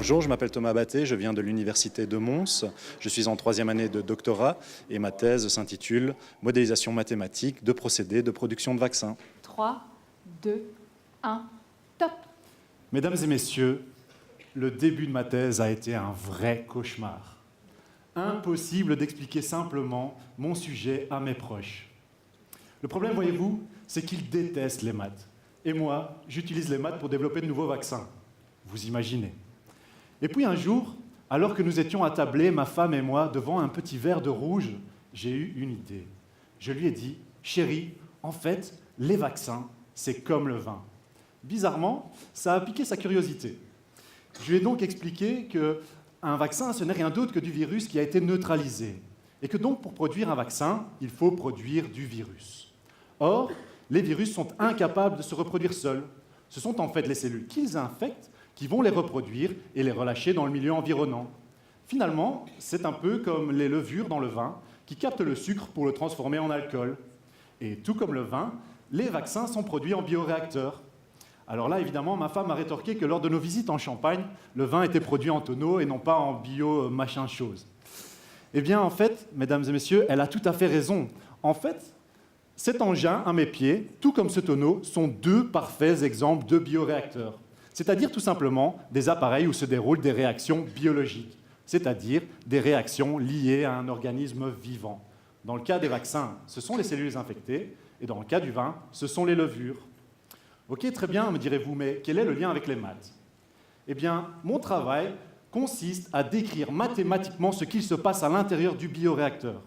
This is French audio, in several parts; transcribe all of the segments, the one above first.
Bonjour, je m'appelle Thomas Batté, je viens de l'université de Mons. Je suis en 3e année de doctorat et ma thèse s'intitule « Modélisation mathématique de procédés de production de vaccins ». 3, 2, 1, top! Mesdames et messieurs, le début de ma thèse a été un vrai cauchemar. Impossible d'expliquer simplement mon sujet à mes proches. Le problème, voyez-vous, c'est qu'ils détestent les maths. Et moi, j'utilise les maths pour développer de nouveaux vaccins. Vous imaginez. Et puis un jour, alors que nous étions attablés, ma femme et moi, devant un petit verre de rouge, j'ai eu une idée. Je lui ai dit, chérie, en fait, les vaccins, c'est comme le vin. Bizarrement, ça a piqué sa curiosité. Je lui ai donc expliqué qu'un vaccin, ce n'est rien d'autre que du virus qui a été neutralisé. Et que donc, pour produire un vaccin, il faut produire du virus. Or, les virus sont incapables de se reproduire seuls. Ce sont en fait les cellules qu'ils infectent qui vont les reproduire et les relâcher dans le milieu environnant. Finalement, c'est un peu comme les levures dans le vin qui captent le sucre pour le transformer en alcool. Et tout comme le vin, les vaccins sont produits en bioréacteur. Alors là, évidemment, ma femme a rétorqué que lors de nos visites en Champagne, le vin était produit en tonneau et non pas en bio machin chose. Eh bien, en fait, mesdames et messieurs, elle a tout à fait raison. En fait, cet engin à mes pieds, tout comme ce tonneau, sont deux parfaits exemples de bioréacteurs. C'est-à-dire tout simplement des appareils où se déroulent des réactions biologiques, c'est-à-dire des réactions liées à un organisme vivant. Dans le cas des vaccins, ce sont les cellules infectées, et dans le cas du vin, ce sont les levures. Ok, très bien, me direz-vous, mais quel est le lien avec les maths? Eh bien, mon travail consiste à décrire mathématiquement ce qu'il se passe à l'intérieur du bioréacteur.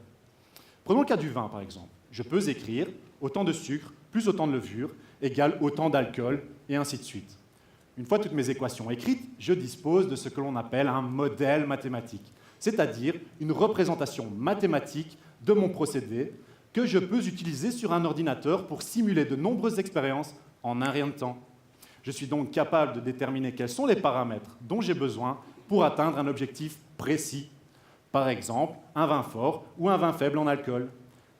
Prenons le cas du vin, par exemple. Je peux écrire autant de sucre plus autant de levure égale autant d'alcool, et ainsi de suite. Une fois toutes mes équations écrites, je dispose de ce que l'on appelle un modèle mathématique, c'est-à-dire une représentation mathématique de mon procédé que je peux utiliser sur un ordinateur pour simuler de nombreuses expériences en un rien de temps. Je suis donc capable de déterminer quels sont les paramètres dont j'ai besoin pour atteindre un objectif précis. Par exemple, un vin fort ou un vin faible en alcool.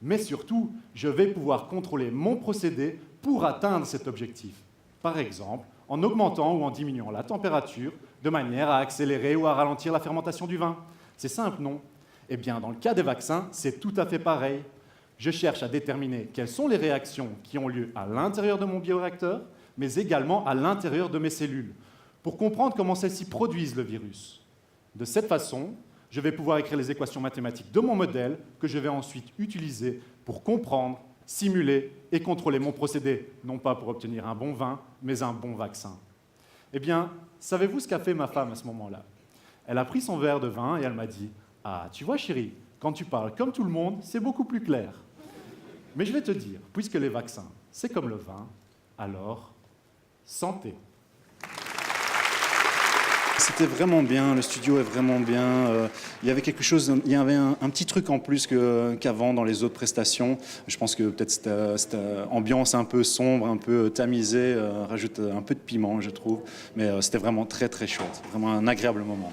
Mais surtout, je vais pouvoir contrôler mon procédé pour atteindre cet objectif. Par exemple, en augmentant ou en diminuant la température de manière à accélérer ou à ralentir la fermentation du vin. C'est simple, non? Eh bien, dans le cas des vaccins, c'est tout à fait pareil. Je cherche à déterminer quelles sont les réactions qui ont lieu à l'intérieur de mon bioréacteur, mais également à l'intérieur de mes cellules, pour comprendre comment celles-ci produisent le virus. De cette façon, je vais pouvoir écrire les équations mathématiques de mon modèle que je vais ensuite utiliser pour comprendre, simuler et contrôler mon procédé, non pas pour obtenir un bon vin, mais un bon vaccin. Eh bien, savez-vous ce qu'a fait ma femme à ce moment-là? Elle a pris son verre de vin et elle m'a dit « Ah, tu vois chérie, quand tu parles comme tout le monde, c'est beaucoup plus clair. » Mais je vais te dire, puisque les vaccins, c'est comme le vin, alors, santé. C'était vraiment bien, le studio est vraiment bien. Il y avait quelque chose, il y avait un petit truc en plus qu'avant dans les autres prestations. Je pense que peut-être cette ambiance un peu sombre, un peu tamisée, rajoute un peu de piment, je trouve. Mais c'était vraiment très très chouette, vraiment un agréable moment.